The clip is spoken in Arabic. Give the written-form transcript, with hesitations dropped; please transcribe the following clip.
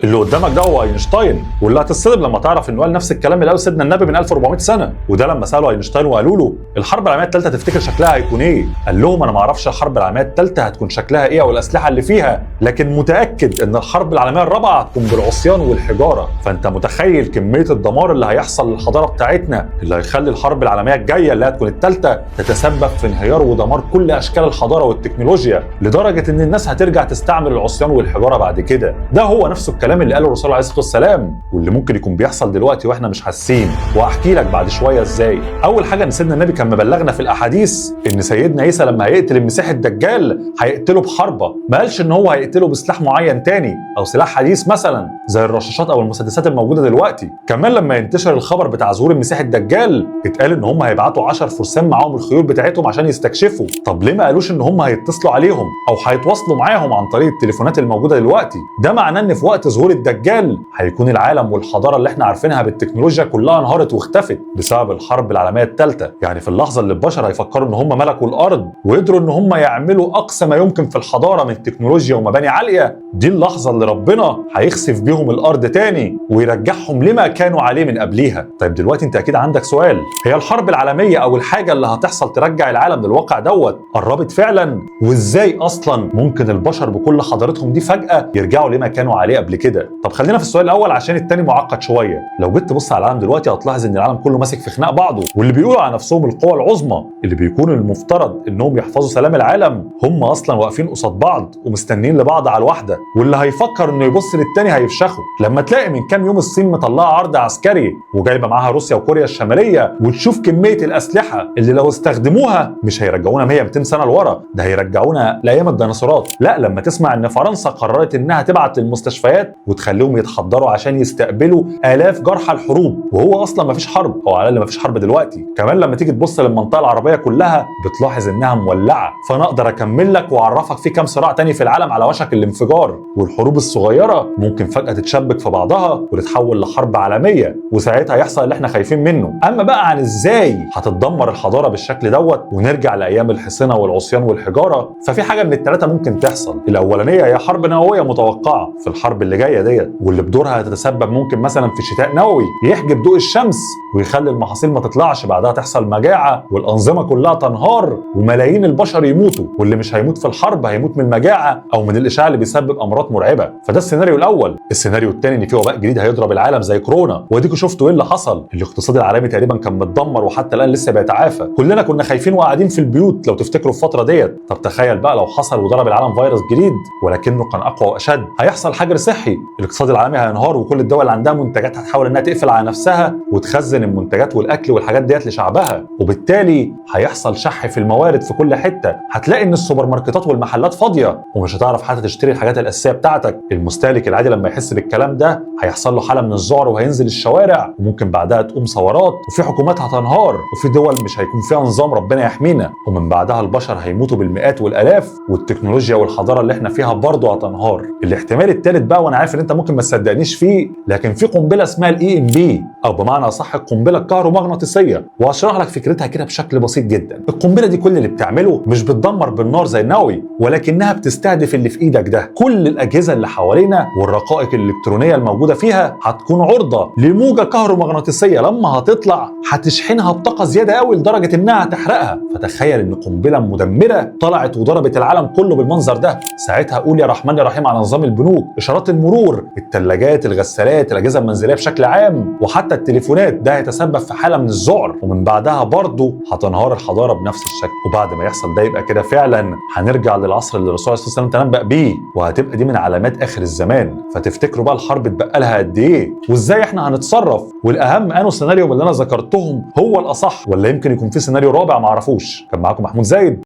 اللي قدامك ده هو اينشتاين، واللي هتتصدم لما تعرف انه قال نفس الكلام اللي قاله سيدنا النبي من 1400 سنه. وده لما سالوا اينشتاين وقالوا له الحرب العالميه الثالثه تفتكر شكلها هيكون ايه؟ قال لهم انا ما اعرفش الحرب العالميه الثالثه هتكون شكلها ايه او الاسلحه اللي فيها، لكن متاكد ان الحرب العالميه الرابعه هتكون بالعصيان والحجاره. فانت متخيل كميه الدمار اللي هيحصل للحضاره بتاعتنا، اللي هيخلي الحرب العالميه الجايه اللي هتكون الثالثه تتسبب في انهيار ودمار كل اشكال الحضاره والتكنولوجيا، لدرجه ان الناس هترجع تستعمل العصيان والحجاره بعد كده. ده هو نفس الكلام اللي قاله الرسول عليه الصلاه والسلام، واللي ممكن يكون بيحصل دلوقتي واحنا مش حاسين. واحكي لك بعد شويه ازاي. اول حاجه ان سيدنا النبي كان مبلغنا في الاحاديث ان سيدنا عيسى لما هيقتل المسيح الدجال هيقتله بحربه، ما قالش ان هو هيقتله بسلاح معين تاني او سلاح حديث مثلا زي الرشاشات او المسدسات الموجوده دلوقتي. كمان لما ينتشر الخبر بتاع ظهور المسيح الدجال اتقال ان هم هيبعتوا 10 فرسان معاهم الخيول بتاعتهم عشان يستكشفوا. طب ليه ما قالوش ان هم هيتصلوا عليهم او هيتواصلوا معاهم عن طريق التليفونات الموجوده دلوقتي؟ ده معناه ان في وقت ظهور الدجال هيكون العالم والحضاره اللي احنا عارفينها بالتكنولوجيا كلها انهارت واختفت بسبب الحرب العالميه الثالثه. يعني في اللحظه اللي البشر هيفكروا ان هم ملكوا الارض وقدروا ان هم يعملوا اقصى ما يمكن في الحضاره من تكنولوجيا ومباني عاليه، دي اللحظه اللي ربنا هيخسف بيهم الارض تاني ويرجعهم لما كانوا عليه من قبليها. طيب دلوقتي انت اكيد عندك سؤال، هي الحرب العالميه او الحاجه اللي هتحصل ترجع العالم للواقع دوت قربت فعلا؟ وازاي اصلا ممكن البشر بكل حضارتهم دي فجاه يرجعوا لما كانوا عليه قبل كده؟ طب خلينا في السؤال الاول عشان التاني معقد شويه. لو جيت تبص على العالم دلوقتي هتلاحظ ان العالم كله ماسك في خناق بعضه، واللي بيقولوا على نفسهم القوى العظمى اللي بيكون المفترض انهم يحفظوا سلام العالم هم اصلا واقفين قصاد بعض ومستنيين لبعض على الواحده، واللي هيفكر انه يبص للتاني هيفشخه. لما تلاقي من كام يوم الصين مطلعه عرض عسكري وجايبه معاها روسيا وكوريا الشماليه، وتشوف كميه الاسلحه اللي لو استخدموها مش هيرجعونا 100 200 سنه لورا، ده هيرجعونا لايام الديناصورات. لا، لما تسمع ان فرنسا قررت انها تبعت للمستشفيات وتخليهم يتحضروا عشان يستقبلوا آلاف جرحى الحروب، وهو اصلا مفيش حرب، او على الاقل مفيش حرب دلوقتي. كمان لما تيجي تبص للمنطقه العربيه كلها بتلاحظ انها مولعه. فانا اقدر اكمل لك واعرفك في كام صراع تاني في العالم على وشك الانفجار، والحروب الصغيره ممكن فجاه تتشبك في بعضها وتتحول لحرب عالميه، وساعتها يحصل اللي احنا خايفين منه. اما بقى عن ازاي هتتدمر الحضاره بالشكل دوت ونرجع لايام الحصنه والعصيان والحجاره، ففي حاجه من الثلاثه ممكن تحصل. الاولانيه هي حرب نوويه متوقعه في الحرب اللي جايه ديت، واللي بدورها هتتسبب ممكن مثلا في شتاء نووي يحجب ضوء الشمس ويخلي المحاصيل ما تطلعش، بعدها تحصل مجاعه والانظمه كلها تنهار وملايين البشر يموتوا، واللي مش هيموت في الحرب هيموت من المجاعه او من الاشعاع اللي بيسبب امراض مرعبه. فده السيناريو الاول. السيناريو الثاني ان في وباء جديد هيضرب العالم زي كورونا، واديكوا شفتوا ايه اللي حصل. الاقتصاد العالمي تقريبا كان متدمر وحتى الان لسه بيتعافى. كلنا كنا خايفين وقاعدين في البيوت لو تفتكروا الفتره ديت. طب تخيل بقى لو حصل وضرب العالم فيروس جديد ولكنه كان اقوى واشد، هيحصل حجر صحي، الاقتصاد العالمي هينهار، وكل الدول اللي عندها منتجات هتحاول انها تقفل على نفسها وتخزن المنتجات والاكل والحاجات ديت لشعبها، وبالتالي هيحصل شح في الموارد في كل حته. هتلاقي ان السوبر ماركتات والمحلات فاضيه ومش هتعرف حتى تشتري الحاجات الاساسيه بتاعتك. المستهلك العادي لما يحس بالكلام ده هيحصل له حاله من الذعر وهينزل الشوارع، وممكن بعدها تقوم ثورات، وفي حكومات هتنهار، وفي دول مش هيكون فيها نظام ربنا يحمينا، ومن بعدها البشر هيموتوا بالمئات والالاف، والتكنولوجيا والحضاره اللي احنا فيها برضه هتنهار. الاحتمال الثالث بقى، وانا عارف ان انت ممكن ما تصدقنيش فيه، لكن في قنبله اسمها الاي ام بي، او بمعنى اصح القنبله الكهرومغناطيسيه، وهشرح لك فكرتها كده بشكل بسيط جدا. القنبله دي كل اللي بتعمله مش بتدمر بالنار زي النووي، ولكنها بتستهدف اللي في ايدك ده. كل الاجهزه اللي حوالينا والرقائق الالكترونيه الموجوده فيها هتكون عرضه لموجه كهرومغناطيسيه، لما هتطلع هتشحنها بطاقه زياده قوي لدرجه انها هتحرقها. فتخيل ان قنبله مدمره طلعت وضربت العالم كله بالمنظر ده، ساعتها قول يا رحمن يا رحيم على نظام البنوك، اشارات المرور، الثلاجات، الغسالات، الاجهزه المنزليه بشكل عام، وحتى التليفونات. ده هيتسبب في حاله من الذعر، ومن بعدها برضه هتنهار الحضاره بنفس الشكل. وبعد ما يحصل ده يبقى كده فعلا هنرجع للعصر اللي الرسول صلى الله عليه وسلم تنبأ بيه، وهتبقى دي من علامات اخر الزمان. فتفتكروا بقى الحرب اتبقى لها قد ايه، وازاي احنا هنتصرف، والاهم انه سيناريو من اللي انا ذكرتهم هو الاصح، ولا يمكن يكون في سيناريو رابع معرفوش. كان معاكم محمود زايد.